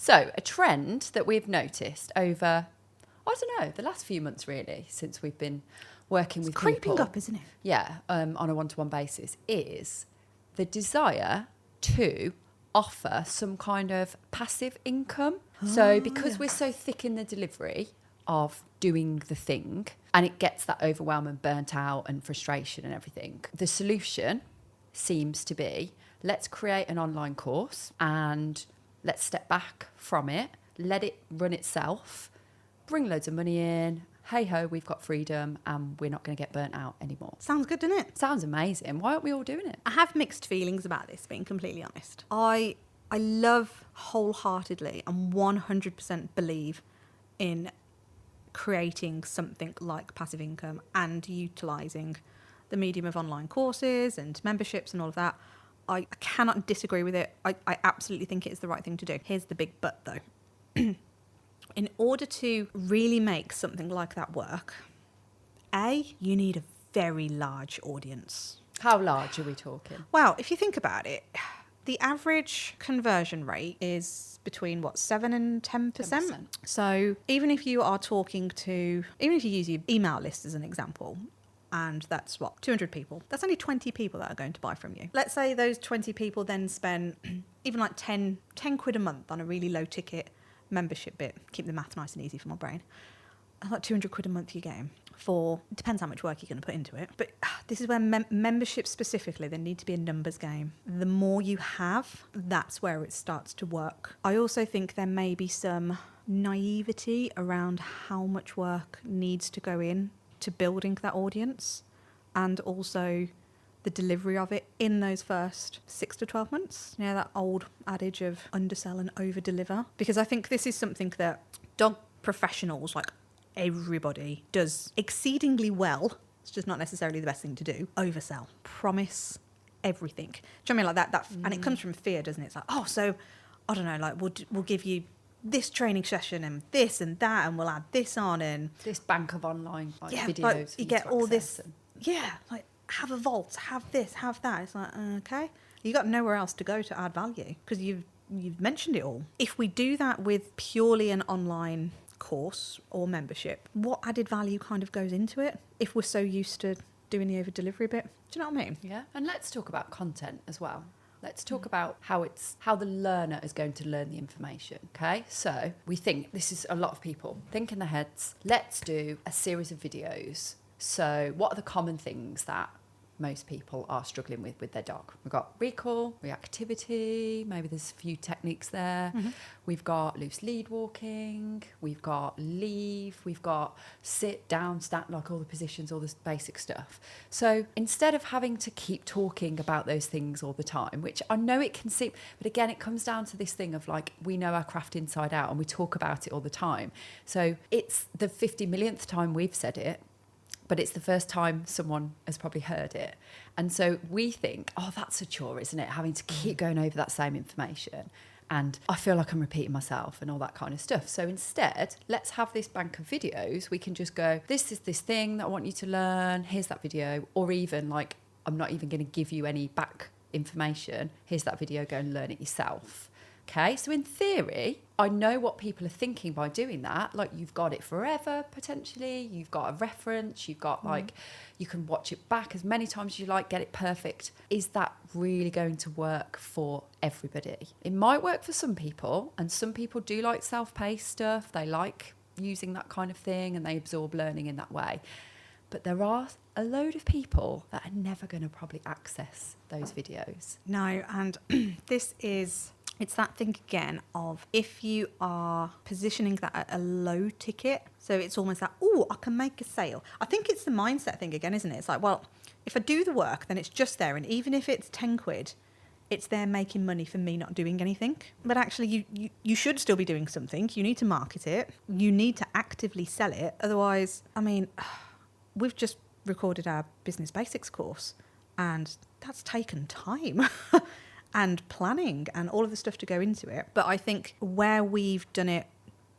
So a trend that we've noticed over, I don't know, the last few months really, since we've been working with people. Creeping up, isn't it? Yeah, on a one-to-one basis, is the desire to offer some kind of passive income. So because we're so thick in the delivery of doing the thing, and it gets that overwhelm and burnt out and frustration and everything, the solution seems to be, let's create an online course and let's step back from it, let it run itself, bring loads of money in, hey ho, we've got freedom and we're not going to get burnt out anymore. Sounds good, doesn't it? Sounds amazing. Why aren't we all doing it? I have mixed feelings about this, being completely honest. I love wholeheartedly and 100% believe in creating something like passive income and utilising the medium of online courses and memberships and all of that. I cannot disagree with it. I absolutely think it is the right thing to do. Here's the big but though. In order to really make something like that work, you need a very large audience. How large are we talking? Well, if you think about it, the average conversion rate is between 7 and 10%. So even if you are even if you use your email list as an example, and that's 200 people, that's only 20 people that are going to buy from you. Let's say those 20 people then spend even like 10 quid a month on a really low ticket membership bit. Keep the math nice and easy for my brain. Like 200 quid a month you're getting for, it depends how much work you're going to put into it. But this is where membership specifically, there need to be a numbers game. The more you have, that's where it starts to work. I also think there may be some naivety around how much work needs to go in to building that audience, and also the delivery of it in those first 6 to 12 months. You know, that old adage of undersell and over-deliver. Because I think this is something that dog professionals, like everybody, does exceedingly well. It's just not necessarily the best thing to do. Oversell. Promise everything. Do you know what I mean? Like that and it comes from fear, doesn't it? It's like, so, I don't know, like we'll give you this training session and this and that, and we'll add this on, and this bank of online videos. Like you get all this. Like have a vault, have this, have that. It's like, okay, you got nowhere else to go to add value because you've mentioned it all. If we do that with purely an online course or membership, what added value kind of goes into it if we're so used to doing the over delivery bit? Do you know what I mean? Yeah. And let's talk about content as well. Let's talk about how the learner is going to learn the information, okay? So we think, this is a lot of people think in their heads, let's do a series of videos. So what are the common things that most people are struggling with their dog? We've got recall, reactivity, maybe there's a few techniques there. Mm-hmm. We've got loose lead walking, we've got leave, we've got sit, down, stand, like all the positions, all this basic stuff. So instead of having to keep talking about those things all the time, which I know it can seem, but again, it comes down to this thing of like, we know our craft inside out and we talk about it all the time. So it's the 50 millionth time we've said it, but it's the first time someone has probably heard it. And so we think, that's a chore, isn't it? Having to keep going over that same information. And I feel like I'm repeating myself and all that kind of stuff. So instead, let's have this bank of videos. We can just go, this is this thing that I want you to learn. Here's that video. Or even like, I'm not even going to give you any back information. Here's that video, go and learn it yourself. Okay, so in theory, I know what people are thinking by doing that. Like, you've got it forever, potentially. You've got a reference. You've got, you can watch it back as many times as you like, get it perfect. Is that really going to work for everybody? It might work for some people, and some people do like self-paced stuff. They like using that kind of thing, and they absorb learning in that way. But there are a load of people that are never going to probably access those videos. No, and it's that thing again of if you are positioning that at a low ticket, so it's almost like, I can make a sale. I think it's the mindset thing again, isn't it? It's like, well, if I do the work, then it's just there. And even if it's 10 quid, it's there making money for me not doing anything. But actually, you should still be doing something. You need to market it. You need to actively sell it. Otherwise, I mean, we've just recorded our business basics course, and that's taken time. And planning and all of the stuff to go into it. But I think where we've done it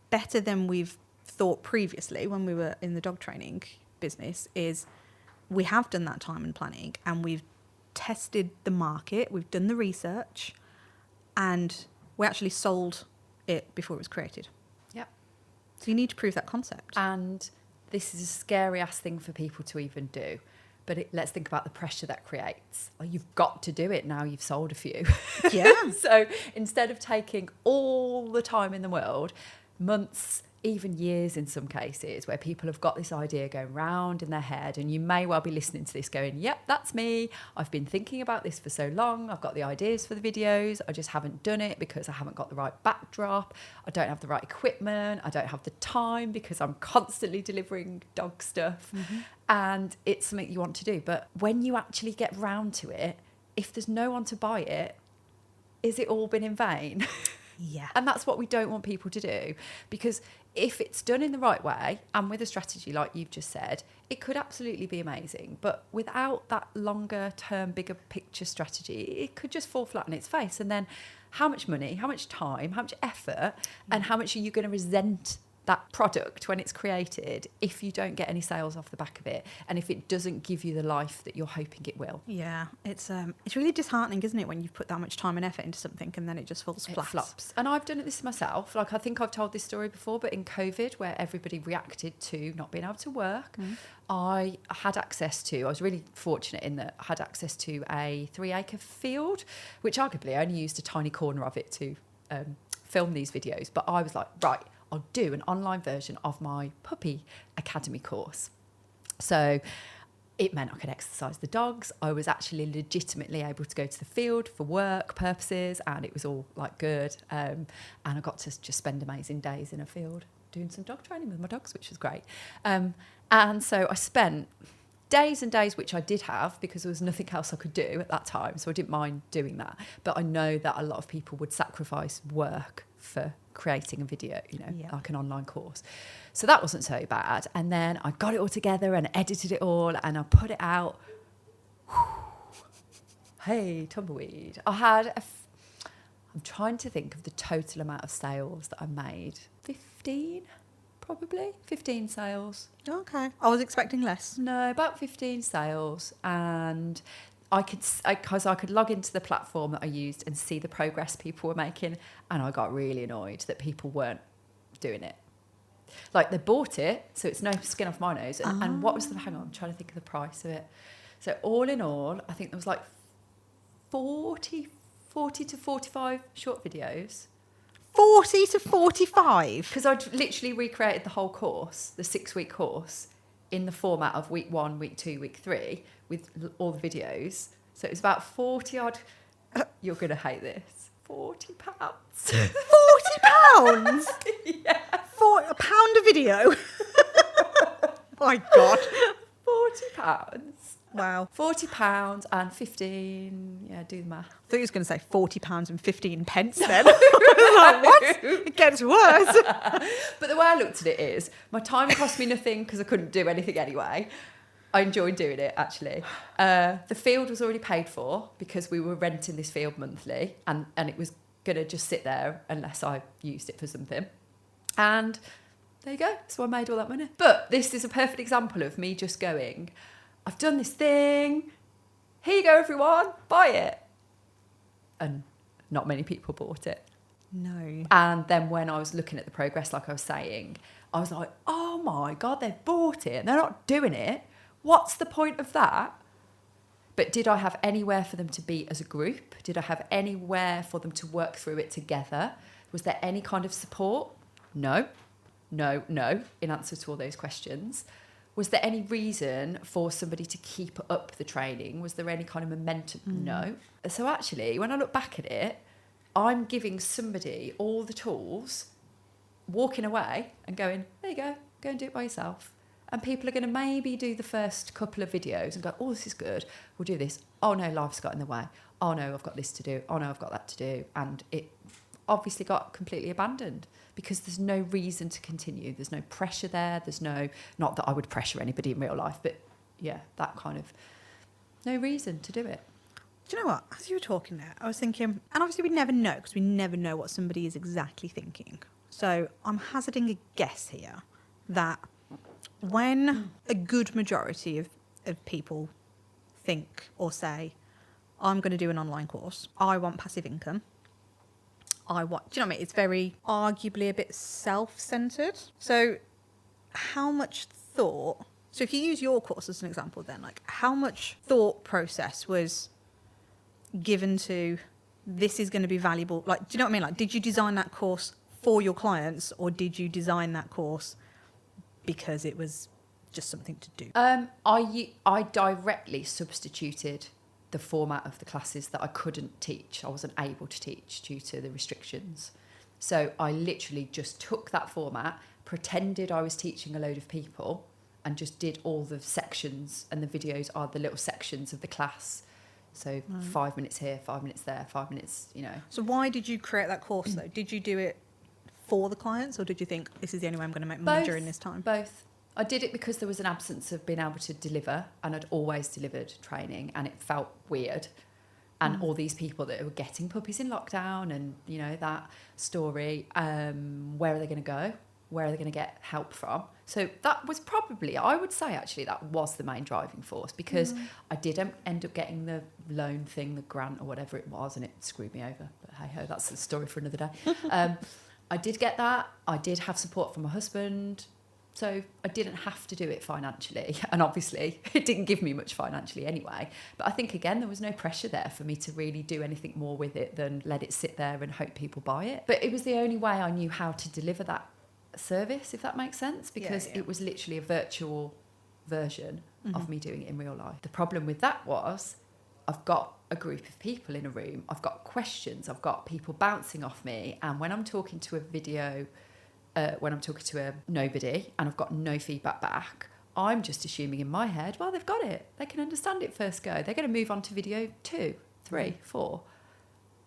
better than we've thought previously when we were in the dog training business is we have done that time and planning, and we've tested the market, we've done the research, and we actually sold it before it was created. Yep. So you need to prove that concept. And this is a scary ass thing for people to even do. But let's think about the pressure that creates. Well, you've got to do it now you've sold a few. Yeah. So instead of taking all the time in the world, months, even years in some cases, where people have got this idea going round in their head, and you may well be listening to this going, yep, that's me. I've been thinking about this for so long. I've got the ideas for the videos. I just haven't done it because I haven't got the right backdrop. I don't have the right equipment. I don't have the time because I'm constantly delivering dog stuff. Mm-hmm. And it's something you want to do. But when you actually get round to it, if there's no one to buy it, is it all been in vain? Yeah. And that's what we don't want people to do, because if it's done in the right way and with a strategy like you've just said, it could absolutely be amazing. But without that longer term, bigger picture strategy, it could just fall flat on its face. And then how much money, how much time, how much effort, and how much are you going to resent that product when it's created if you don't get any sales off the back of it, and if it doesn't give you the life that you're hoping it will? Yeah, it's really disheartening, isn't it, when you've put that much time and effort into something and then it just falls flat. It flops. And I've done it this myself. Like, I think I've told this story before, but in COVID, where everybody reacted to not being able to work, I had access to, I was really fortunate in that I had access to a 3-acre field, which arguably I only used a tiny corner of it to film these videos. But I was like, right, I'll do an online version of my puppy academy course. So it meant I could exercise the dogs. I was actually legitimately able to go to the field for work purposes, and it was all like good. And I got to just spend amazing days in a field doing some dog training with my dogs, which was great. And so I spent days and days, which I did have because there was nothing else I could do at that time. So I didn't mind doing that. But I know that a lot of people would sacrifice work for creating a video, like an online course. So that wasn't so bad. And then I got it all together and edited it all and I put it out. Hey, tumbleweed. I'm trying to think of the total amount of sales that I made. 15, probably. 15 sales. Okay. I was expecting less. No, about 15 sales. And I could log into the platform that I used and see the progress people were making, and I got really annoyed that people weren't doing it. Like, they bought it, so it's no skin off my nose. And what was hang on, I'm trying to think of the price of it. So all in all, I think there was like 40 to 45 short videos. 40 to 45? Because I'd literally recreated the whole course, the 6-week course, in the format of week 1, week 2, week 3, with all the videos. So it was about 40 odd. You're going to hate this. £40. 40 pounds? Yeah. For a pound a video? My God. £40. Wow. £40 and 15. Yeah, do the math. I thought you was going to say £40 and 15 pence then. I was like, what? It gets worse. But the way I looked at it is, my time cost me nothing because I couldn't do anything anyway. I enjoyed doing it, actually. The field was already paid for because we were renting this field monthly, and it was going to just sit there unless I used it for something. And there you go. So I made all that money. But this is a perfect example of me just going, I've done this thing. Here you go, everyone. Buy it. And not many people bought it. No. And then when I was looking at the progress, like I was saying, I was like, oh my God, they've bought it and they're not doing it. What's the point of that? But did I have anywhere for them to be as a group? Did I have anywhere for them to work through it together? Was there any kind of support? No, in answer to all those questions. Was there any reason for somebody to keep up the training? Was there any kind of momentum? No. So actually, when I look back at it, I'm giving somebody all the tools, walking away and going, there you go and do it by yourself. And people are going to maybe do the first couple of videos and go, oh, this is good. We'll do this. Oh, no, life's got in the way. Oh, no, I've got this to do. Oh, no, I've got that to do. And it obviously got completely abandoned because there's no reason to continue. There's no pressure there. There's no, not that I would pressure anybody in real life, but yeah, that kind of, no reason to do it. Do you know what? As you were talking there, I was thinking, and obviously we never know because we never know what somebody is exactly thinking. So I'm hazarding a guess here that when a good majority of people think or say, I'm going to do an online course, I want passive income, I want. Do you know what I mean? It's very arguably a bit self-centered. So how much thought, so if you use your course as an example then, like how much thought process was given to this is going to be valuable? Like, do you know what I mean? Like, did you design that course for your clients, or did you design that course because it was just something to do? I directly substituted the format of the classes that I couldn't teach. I wasn't able to teach due to the restrictions. So I literally just took that format, pretended I was teaching a load of people, and just did all the sections, and the videos are the little sections of the class. So 5 minutes here, 5 minutes there, 5 minutes, you know. So why did you create that course though? Did you do it for the clients, or did you think this is the only way I'm going to make money during this time? Both. I did it because there was an absence of being able to deliver, and I'd always delivered training, and it felt weird. And all these people that were getting puppies in lockdown, and, you know, that story, where are they going to go? Where are they going to get help from? So that was probably, I would say actually, that was the main driving force, because I did end up getting the loan thing, the grant or whatever it was, and it screwed me over. But hey ho, that's a story for another day. I did get that. I did have support from my husband. So I didn't have to do it financially. And obviously it didn't give me much financially anyway. But I think, again, there was no pressure there for me to really do anything more with it than let it sit there and hope people buy it. But it was the only way I knew how to deliver that service, if that makes sense, because it was literally a virtual version of me doing it in real life. The problem with that was I've got a group of people in a room, I've got questions, I've got people bouncing off me, and when I'm talking to a video, when I'm talking to a nobody and I've got no feedback back, I'm just assuming in my head, well, they've got it, they can understand it first go, they're going to move on to video 2, 3, 4.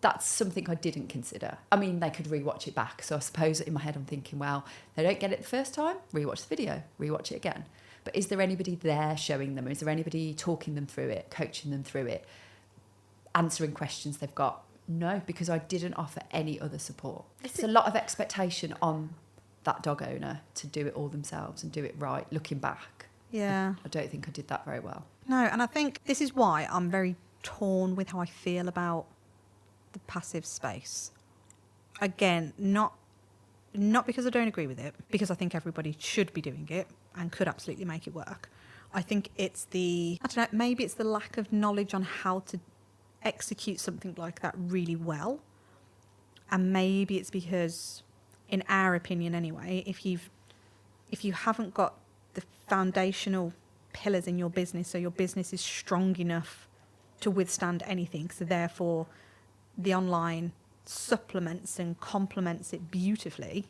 That's something I didn't consider. I mean, they could rewatch it back. So I suppose in my head I'm thinking, well, they don't get it the first time, rewatch the video, rewatch it again. But is there anybody there showing them? Is there anybody talking them through it, coaching them through it, answering questions they've got? No, because I didn't offer any other support. It's a lot of expectation on that dog owner to do it all themselves and do it right, looking back. Yeah. I don't think I did that very well. No, and I think this is why I'm very torn with how I feel about the passive space. Again, not because I don't agree with it, because I think everybody should be doing it and could absolutely make it work. I think it's I don't know, maybe it's the lack of knowledge on how to execute something like that really well. And maybe it's because, in our opinion anyway, if you haven't got the foundational pillars in your business, so your business is strong enough to withstand anything, so therefore the online supplements and complements it beautifully,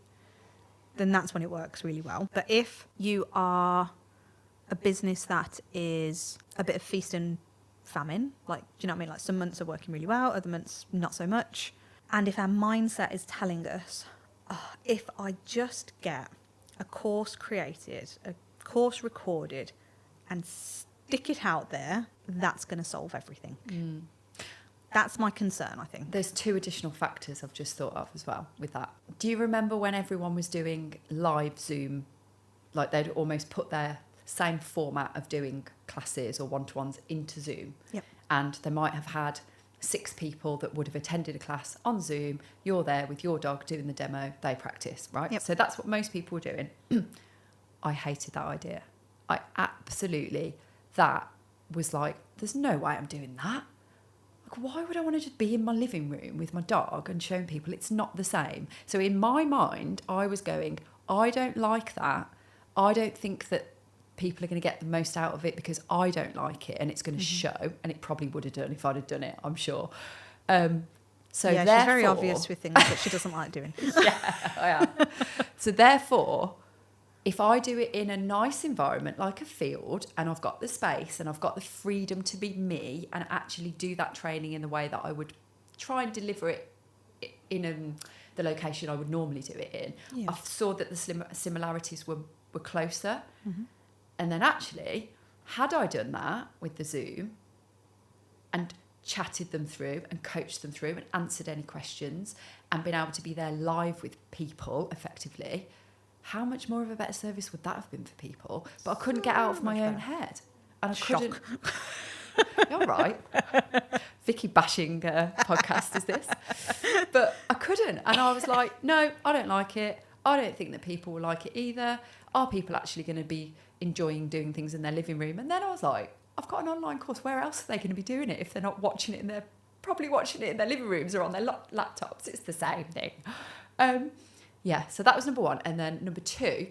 then that's when it works really well. But if you are a business that is a bit of feast and famine, like, do you know what I mean? Like, some months are working really well, other months not so much. And if our mindset is telling us, oh, if I just get a course created, a course recorded, and stick it out there, that's going to solve everything. That's my concern, I think. There's 2 additional factors I've just thought of as well with that. Do you remember when everyone was doing live Zoom, like they'd almost put their same format of doing classes or one-to-ones into Zoom? Yep. And they might have had 6 people that would have attended a class on Zoom. You're there with your dog doing the demo, they practice, right? Yep. So that's what most people were doing. I hated that idea. I absolutely, that was like, there's no way I'm doing that. Like, why would I want to just be in my living room with my dog and showing people it's not the same? So in my mind, I was going, I don't like that. I don't think that people are going to get the most out of it because I don't like it, and it's going to show, and it probably would have done if I'd have done it, I'm sure. So yeah, she's very obvious with things that she doesn't like doing. Yeah, I am. So therefore, if I do it in a nice environment like a field, and I've got the space and I've got the freedom to be me and actually do that training in the way that I would try and deliver it in the location I would normally do it in, I saw that the similarities were closer. And then actually, had I done that with the Zoom and chatted them through and coached them through and answered any questions and been able to be there live with people effectively, how much more of a better service would that have been for people? But I couldn't get out of my own head. And I couldn't... You're right. Vicky bashing podcast is this? But I couldn't. And I was like, no, I don't like it. I don't think that people will like it either. Are people actually going to be enjoying doing things in their living room? And then I was like, I've got an online course. Where else are they going to be doing it if they're not watching it in their, probably watching it in their living rooms or on their laptops? It's the same thing. Yeah, so that was number one. And then number two,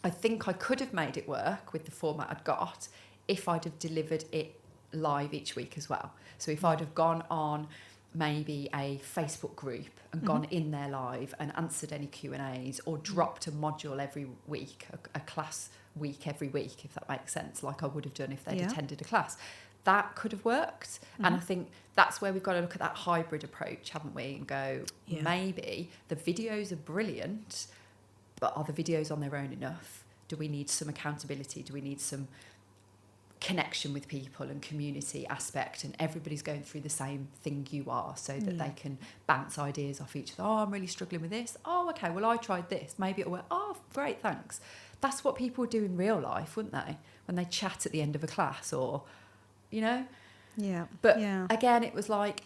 I think I could have made it work with the format I'd got if I'd have delivered it live each week as well. So if I'd have gone on maybe a Facebook group and gone in there live and answered any Q&As, or dropped a module every week, a class week every week, if that makes sense, like I would have done if they'd attended a class, that could have worked. And I think that's where we've got to look at that hybrid approach, haven't we, and go, maybe the videos are brilliant, but are the videos on their own enough? Do we need some accountability? Do we need some connection with people and community aspect, and everybody's going through the same thing you are, so that they can bounce ideas off each other? Oh, I'm really struggling with this. Oh, okay, well, I tried this. Maybe it'll work. Oh, great, thanks. That's what people would do in real life, wouldn't they? When they chat at the end of a class, or, you know? Yeah. But again, it was like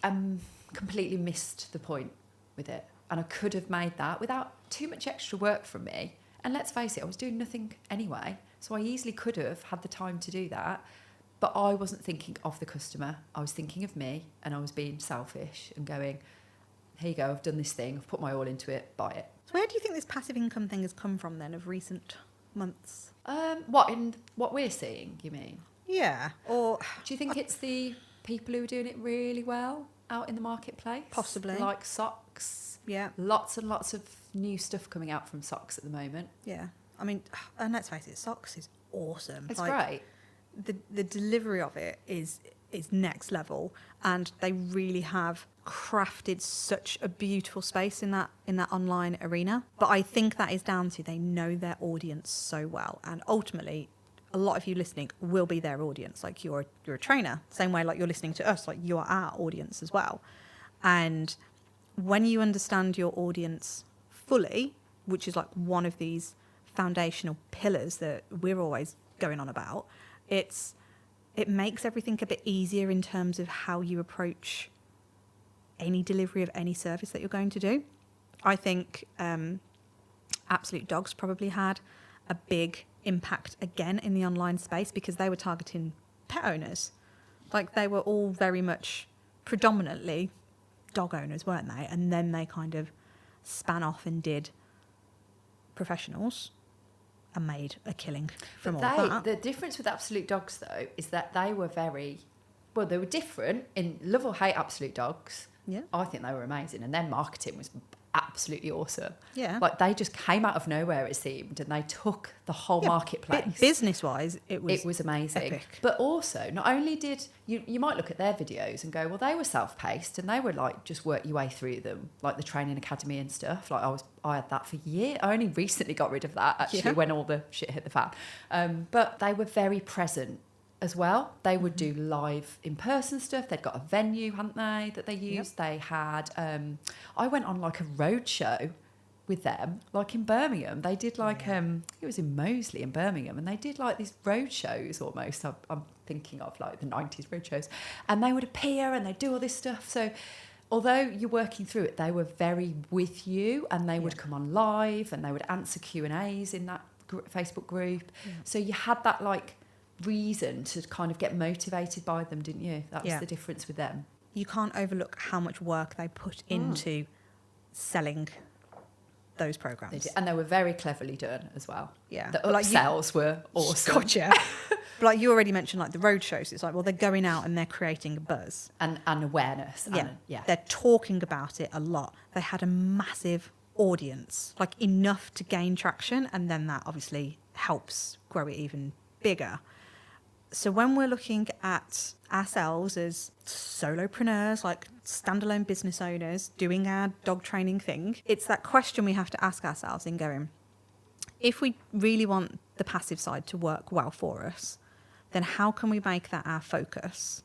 completely missed the point with it. And I could have made that without too much extra work from me. And let's face it, I was doing nothing anyway. So I easily could have had the time to do that. But I wasn't thinking of the customer. I was thinking of me, and I was being selfish and going, here you go, I've done this thing, I've put my all into it, buy it. So where do you think this passive income thing has come from then, of recent months? What we're seeing, you mean? Yeah. Or do you think it's the people who are doing it really well out in the marketplace? Possibly. Like socks. Yeah. Lots and lots of new stuff coming out from socks at the moment. Yeah. I mean, and let's face it, socks is awesome. It's great. The delivery of it is next level, and they really have crafted such a beautiful space in that online arena. But I think that is down to they know their audience so well, and ultimately a lot of you listening will be their audience. Like you're a trainer, same way like you're listening to us, like you are our audience as well. And when you understand your audience fully, which is like one of these foundational pillars that we're always going on about, it makes everything a bit easier in terms of how you approach any delivery of any service that you're going to do. I think Absolute Dogs probably had a big impact again in the online space, because they were targeting pet owners. Like they were all very much predominantly dog owners, weren't they? And then they kind of span off and did professionals and made a killing from all that. The difference with Absolute Dogs, though, is that they were they were different in love or hate Absolute Dogs. Yeah. I think they were amazing, and their marketing was absolutely awesome. Yeah. Like they just came out of nowhere, it seemed, and they took the whole marketplace. Business-wise, it was amazing. Epic. But also, not only did you might look at their videos and go, well, they were self-paced, and they were like just work your way through them, like the training academy and stuff. Like I had that for years. I only recently got rid of that actually when all the shit hit the fan. But they were very present as well. They would do live in-person stuff. They'd got a venue, hadn't they, that they used. They had I went on like a road show with them, like in Birmingham. They did like it was in Moseley in Birmingham, and they did like these road shows almost. I'm thinking of like the 90s road shows, and they would appear and they'd do all this stuff. So although you're working through it, they were very with you, and they would come on live and they would answer Q&As in that Facebook group. So you had that like reason to kind of get motivated by them, didn't you? That was the difference with them. You can't overlook how much work they put into selling those programs. And they were very cleverly done as well. Yeah. The upsells were awesome. Gotcha. But like you already mentioned, like the road shows, it's like, well, they're going out and they're creating a buzz. And awareness. They're talking about it a lot. They had a massive audience, like enough to gain traction, and then that obviously helps grow it even bigger. So when we're looking at ourselves as solopreneurs, like standalone business owners doing our dog training thing, it's that question we have to ask ourselves in going, if we really want the passive side to work well for us, then how can we make that our focus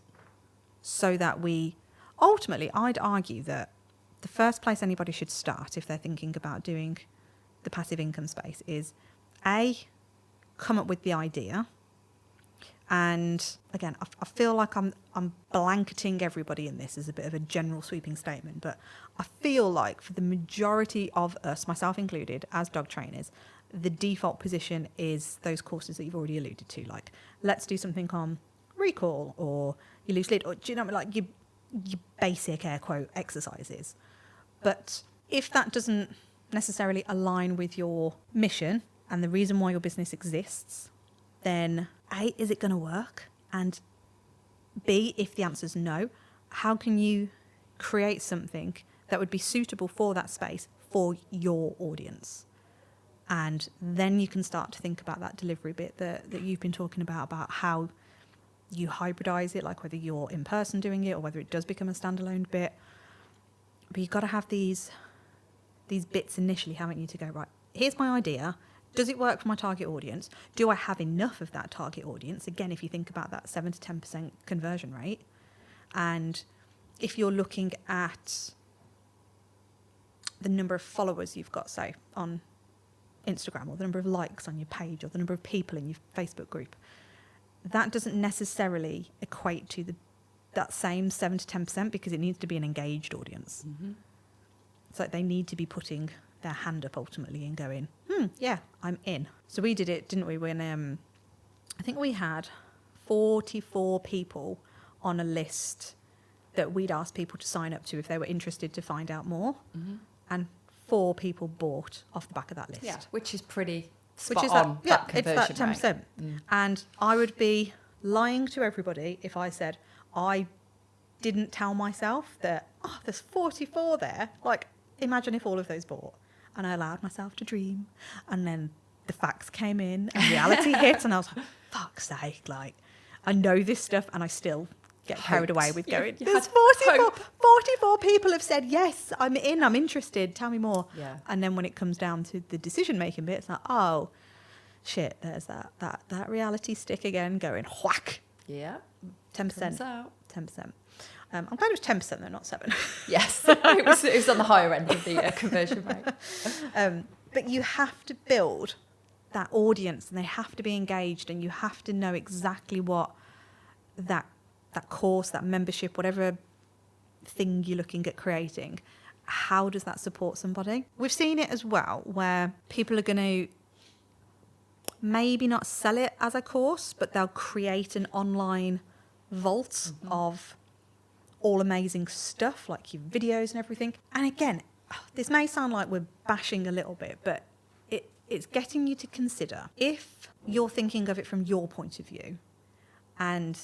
so that we ultimately, I'd argue that the first place anybody should start if they're thinking about doing the passive income space is A, come up with the idea. And again, I feel like I'm blanketing everybody in this as a bit of a general sweeping statement, but I feel like for the majority of us, myself included, as dog trainers, the default position is those courses that you've already alluded to, like let's do something on recall or your loose lid, or do you know, like your basic air quote exercises. But if that doesn't necessarily align with your mission and the reason why your business exists, then A, is it going to work? And B, if the answer is no, how can you create something that would be suitable for that space for your audience? And then you can start to think about that delivery bit that you've been talking about how you hybridize it, like whether you're in person doing it or whether it does become a standalone bit. But you've got to have these bits initially, haven't you, to go, right, here's my idea. Does it work for my target audience? Do I have enough of that target audience? Again, if you think about that 7 to 10% conversion rate. And if you're looking at the number of followers you've got, say, on Instagram, or the number of likes on your page, or the number of people in your Facebook group, that doesn't necessarily equate to that same 7 to 10% because it needs to be an engaged audience. Mm-hmm. It's like they need to be putting their hand up ultimately and going, yeah, I'm in. So we did it, didn't we, when I think we had 44 people on a list that we'd asked people to sign up to if they were interested to find out more. Mm-hmm. And 4 people bought off the back of that list. Yeah, which is pretty spot on. That conversion it's that 10%. Rate. And I would be lying to everybody if I said I didn't tell myself that, there's 44 there. Like, imagine if all of those bought. And I allowed myself to dream. And then the facts came in and reality hit. And I was like, fuck's sake, like, I know this stuff and I still get carried away with going, there's 44 people have said, yes, I'm in, I'm interested, tell me more. Yeah. And then when it comes down to the decision-making bit, it's like, oh, shit, there's that reality stick again going whack. Yeah. 10%. 10%. I'm glad it was 10% though, not 7. Yes, it was on the higher end of the conversion rate. But you have to build that audience and they have to be engaged and you have to know exactly what that course, that membership, whatever thing you're looking at creating, how does that support somebody? We've seen it as well where people are going to maybe not sell it as a course, but they'll create an online vault of all amazing stuff like your videos and everything. And again, this may sound like we're bashing a little bit, but it's getting you to consider if you're thinking of it from your point of view. And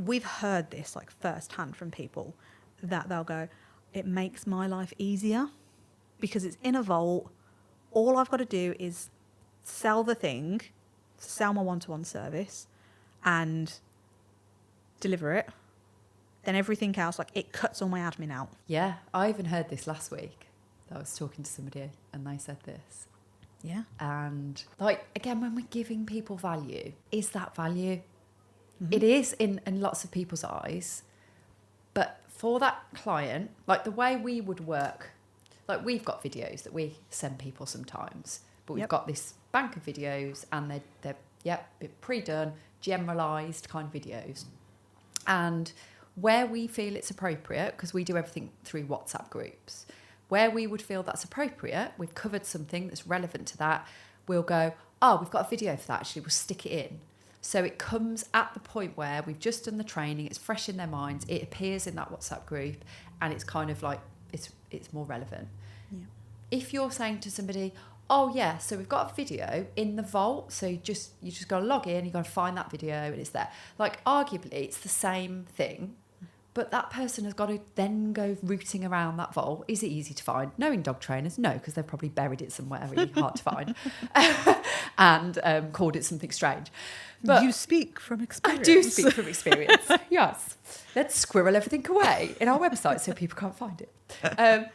we've heard this like firsthand from people that they'll go, it makes my life easier because it's in a vault. All I've got to do is sell the thing, sell my one-to-one service and deliver it. Then everything else, like it cuts all my admin out. Yeah, I even heard this last week. I was talking to somebody and they said this. Yeah. And like, again, when we're giving people value, is that value? Mm-hmm. It is in lots of people's eyes. But for that client, like the way we would work, like we've got videos that we send people sometimes, but we've got this bank of videos and they're pre-done, generalised kind of videos. And where we feel it's appropriate, because we do everything through WhatsApp groups, where we would feel that's appropriate, we've covered something that's relevant to that, we'll go, we've got a video for that, actually, we'll stick it in. So it comes at the point where we've just done the training, it's fresh in their minds, it appears in that WhatsApp group, and it's kind of like, it's more relevant. Yeah. If you're saying to somebody, so we've got a video in the vault, so you just got to log in, you got to find that video, and it's there. Like, arguably, it's the same thing, but that person has got to then go rooting around that vault. Is it easy to find? Knowing dog trainers, no, because they've probably buried it somewhere really hard to find and called it something strange. But you speak from experience. I do speak from experience, yes. Let's squirrel everything away in our website so people can't find it.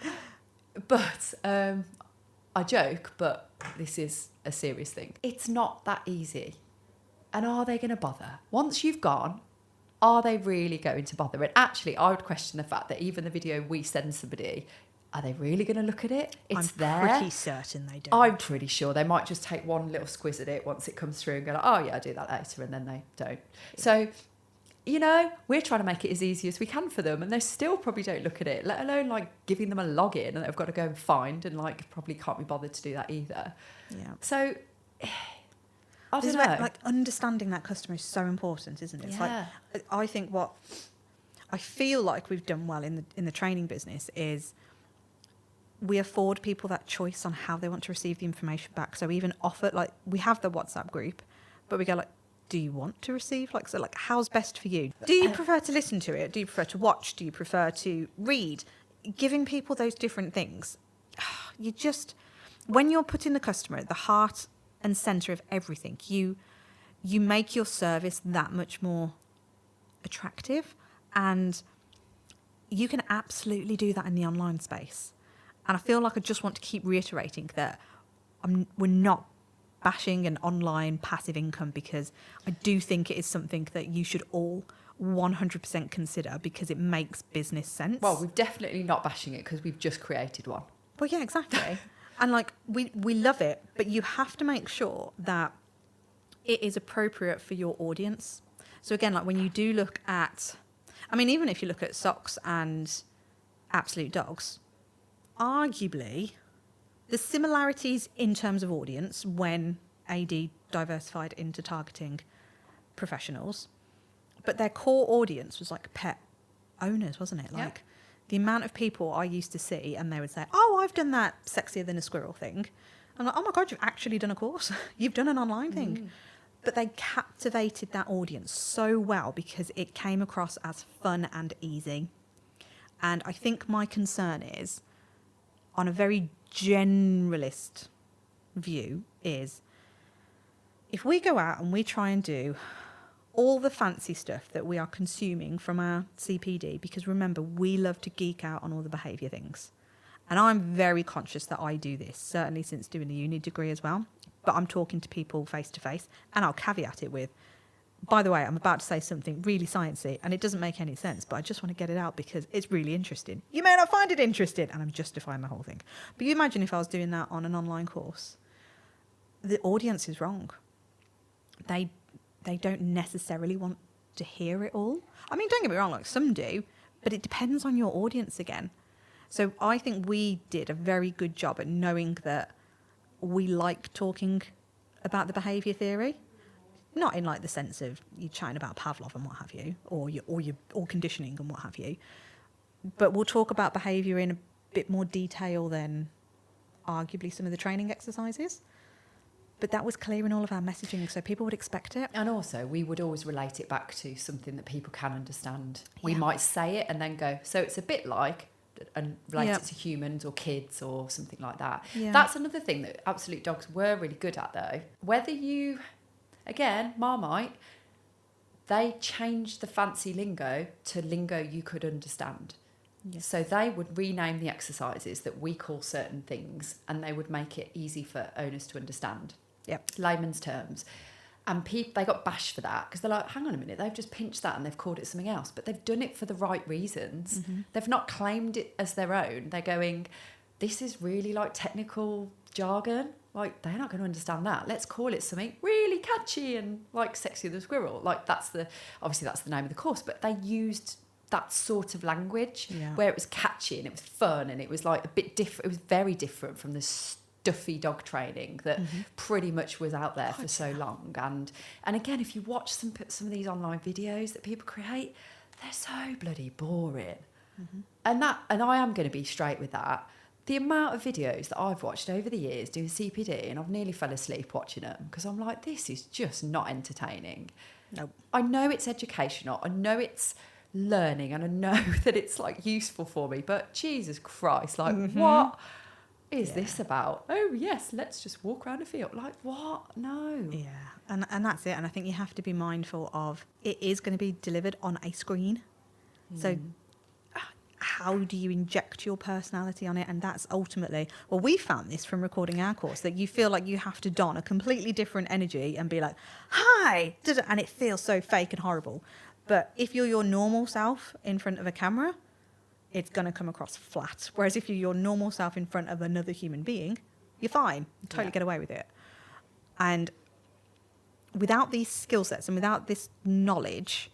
But I joke, but this is a serious thing. It's not that easy. And are they going to bother? Once you've gone, are they really going to bother? And actually, I would question the fact that even the video we send somebody, Are they really going to look at it? It's I'm there. pretty certain they don't. I'm pretty sure they might just take one little squiz at it once it comes through and go, like, oh yeah, I'll do that later, and then they don't. So, you know, we're trying to make it as easy as we can for them, and they still probably don't look at it, let alone like giving them a login and they've got to go and find, and like probably can't be bothered to do that either. Yeah. So, I don't know. Like understanding that customer is so important, isn't it? It's Yeah. like, I think what I feel like we've done well in the training business is we afford people that choice on how they want to receive the information back. So we even offer, like, we have the WhatsApp group, but we go like, do you want to receive? Like, so like, how's best for you? Do you prefer to listen to it? Do you prefer to watch? Do you prefer to read? Giving people those different things. You just, when you're putting the customer at the heart and center of everything, you make your service that much more attractive, and you can absolutely do that in the online space. And I feel like I just want to keep reiterating that we're not bashing an online passive income, because I do think it is something that you should all 100% consider, because it makes business sense. Well, we're definitely not bashing it because we've just created one. Well, yeah, exactly. And like, we love it, but you have to make sure that it is appropriate for your audience. So again, like when you do look at, I mean, even if you look at socks and Absolute Dogs, arguably the similarities in terms of audience when AD diversified into targeting professionals, but their core audience was like pet owners, wasn't it? Like the amount of people I used to see, and they would say, oh, I've done that sexier than a squirrel thing. I'm like, oh my God, you've actually done a course. You've done an online thing. But they captivated that audience so well because it came across as fun and easy. And I think my concern is, on a very generalist view, is if we go out and we try and do all the fancy stuff that we are consuming from our CPD, because remember, we love to geek out on all the behaviour things. And I'm very conscious that I do this, certainly since doing the uni degree as well. But I'm talking to people face to face, and I'll caveat it with, by the way, I'm about to say something really sciencey and it doesn't make any sense, but I just want to get it out because it's really interesting. You may not find it interesting, and I'm justifying the whole thing. But you imagine if I was doing that on an online course, the audience is wrong. They don't necessarily want to hear it all. I mean, don't get me wrong, like some do, but it depends on your audience again. So I think we did a very good job at knowing that we like talking about the behaviour theory. Not in like the sense of you chatting about Pavlov and what have you, or conditioning and what have you. But we'll talk about behaviour in a bit more detail than arguably some of the training exercises. But that was clear in all of our messaging, so people would expect it. And also, we would always relate it back to something that people can understand. We Yeah. might say it and then go, so it's a bit like, and relate it to humans or kids or something like that. Yeah. That's another thing that Absolute Dogs were really good at, though. Whether you, again, Marmite, they changed the fancy lingo to lingo you could understand. Yes. So they would rename the exercises that we call certain things, and they would make it easy for owners to understand. Yep. Layman's terms. And they got bashed for that because they're like, hang on a minute, they've just pinched that and they've called it something else, but they've done it for the right reasons. Mm-hmm. They've not claimed it as their own. They're going, this is really like technical jargon. Like, they're not going to understand that. Let's call it something really catchy and like Sexy the Squirrel. Like, obviously that's the name of the course, but they used that sort of language where it was catchy and it was fun and it was like a bit different. It was very different from the stuffy dog training that pretty much was out there for so long. And again, if you watch some of these online videos that people create, they're so bloody boring. And I am going to be straight with that. The amount of videos that I've watched over the years doing CPD, and I've nearly fell asleep watching them because I'm like, this is just not entertaining. Nope. I know it's educational, I know it's learning, and I know that it's like useful for me, but Jesus Christ, like what is this about? Oh yes, let's just walk around a field. Like, what? No. Yeah, and that's it. And I think you have to be mindful of, it is going to be delivered on a screen. So how do you inject your personality on it? And that's ultimately, well, we found this from recording our course, that you feel like you have to don a completely different energy and be like, hi, and it feels so fake and horrible. But if you're your normal self in front of a camera, it's going to come across flat. Whereas if you're your normal self in front of another human being, you're fine. You totally get away with it. And without these skill sets and without this knowledge,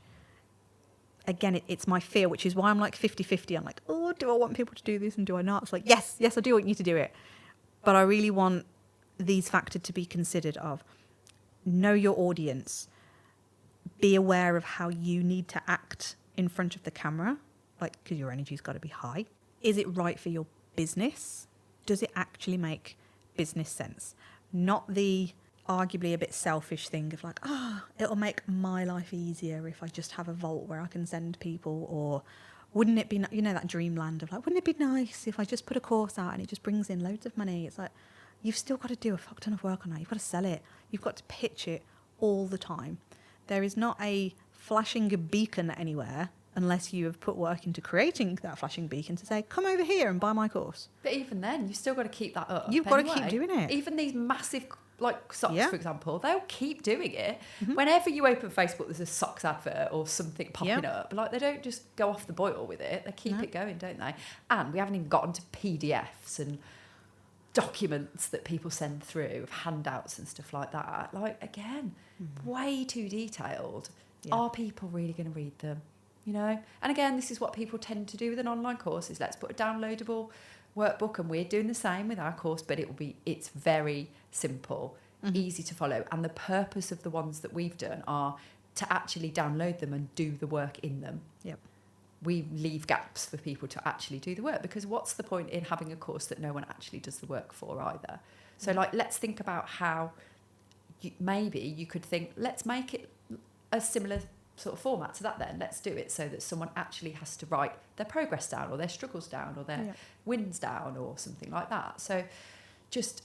again, it's my fear, which is why I'm like 50-50. I'm like, oh, do I want people to do this and do I not? It's like, yes, I do want you to do it. But I really want these factors to be considered of know your audience, be aware of how you need to act in front of the camera, like, because your energy's got to be high. Is it right for your business? Does it actually make business sense? Not the arguably a bit selfish thing of like, it'll make my life easier if I just have a vault where I can send people, or wouldn't it be, that dreamland of like, wouldn't it be nice if I just put a course out and it just brings in loads of money? It's like, you've still got to do a fuck ton of work on that. You've got to sell it. You've got to pitch it all the time. There is not a flashing beacon anywhere unless you have put work into creating that flashing beacon to say, come over here and buy my course. But even then, you've still got to keep that up. You've got to keep doing it. Even these massive, like socks, for example, they'll keep doing it. Whenever you open Facebook, there's a socks advert or something popping up. Like, they don't just go off the boil with it. They keep it going, don't they? And we haven't even gotten to PDFs and documents that people send through of handouts and stuff like that. Like, again, way too detailed. Are people really going to read them? And again, this is what people tend to do with an online course, is let's put a downloadable workbook, and we're doing the same with our course, but it's very simple, easy to follow. And the purpose of the ones that we've done are to actually download them and do the work in them. We leave gaps for people to actually do the work, because what's the point in having a course that no one actually does the work for either? So let's think about how maybe you could think, let's make it a similar sort of format to that then. Let's do it so that someone actually has to write their progress down, or their struggles down, or their wins down, or something like that. So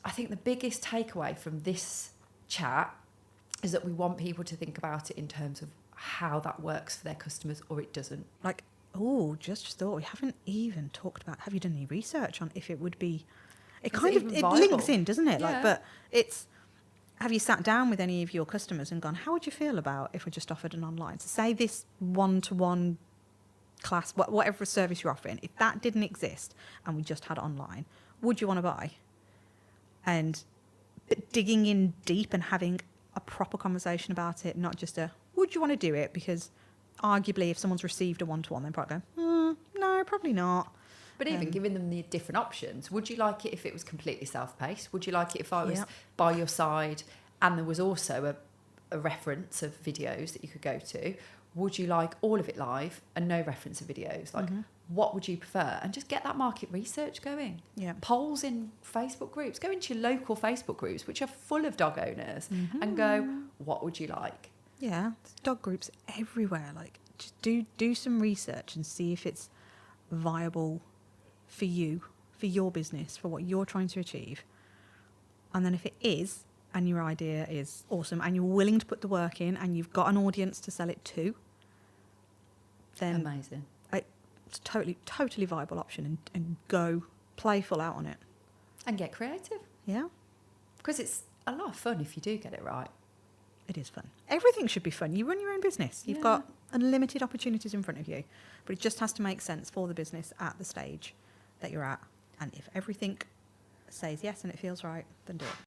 I think the biggest takeaway from this chat is that we want people to think about it in terms of how that works for their customers, or it doesn't. Like, just thought, we haven't even talked about, have you done any research on if it would be, it links in, doesn't it? Yeah. But have you sat down with any of your customers and gone, how would you feel about if we just offered an online? So say this one-to-one class, whatever service you're offering, if that didn't exist and we just had online, would you want to buy? And digging in deep and having a proper conversation about it, not just would you want to do it? Because arguably if someone's received a one-to-one, they're probably going, no, probably not. But even giving them the different options, would you like it if it was completely self-paced? Would you like it if I was by your side and there was also a reference of videos that you could go to? Would you like all of it live and no reference of videos? Like, what would you prefer? And just get that market research going. Polls in Facebook groups. Go into your local Facebook groups, which are full of dog owners, and go, what would you like? Yeah, there's dog groups everywhere. Like, just do some research and see if it's viable for you, for your business, for what you're trying to achieve. And then if it is, and your idea is awesome, and you're willing to put the work in, and you've got an audience to sell it to, then amazing. It's totally viable option, and go play full out on it. And get creative. Yeah. Because it's a lot of fun if you do get it right. It is fun. Everything should be fun. You run your own business. You've got unlimited opportunities in front of you, but it just has to make sense for the business at the stage that you're at. And if everything says yes and it feels right, then do it.